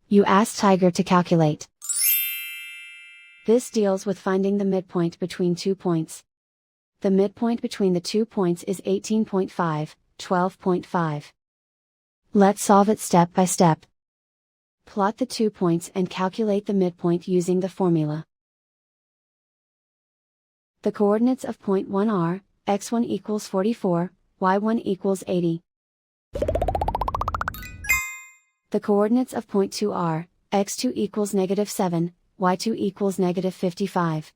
You ask Tiger to calculate. This deals with finding the midpoint between 2 points. The midpoint between the 2 points is 18.5, 12.5. Let's solve it step by step. Plot the 2 points and calculate the midpoint using the formula. The coordinates of point 1 are, x1 equals 44, y1 equals 80. The coordinates of point 2 are, x2 equals -7, y2 equals -55.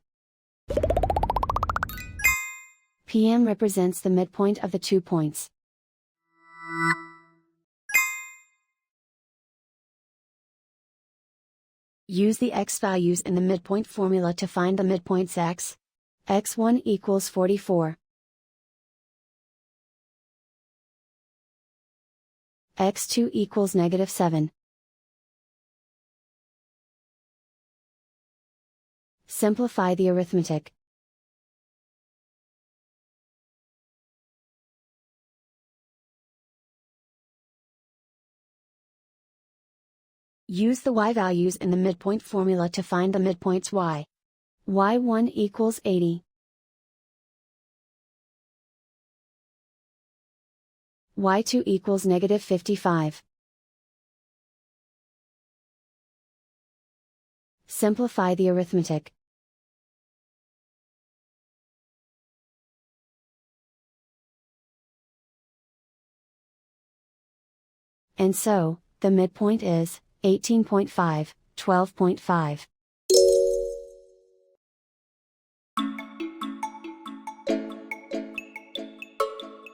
PM represents the midpoint of the 2 points. Use the x values in the midpoint formula to find the midpoints x. x1 equals 44. x2 equals -7. Simplify the arithmetic. Use the y values in the midpoint formula to find the midpoints y. y1 equals 80. y2 equals -55. Simplify the arithmetic. And so, the midpoint is 18.5, 12.5.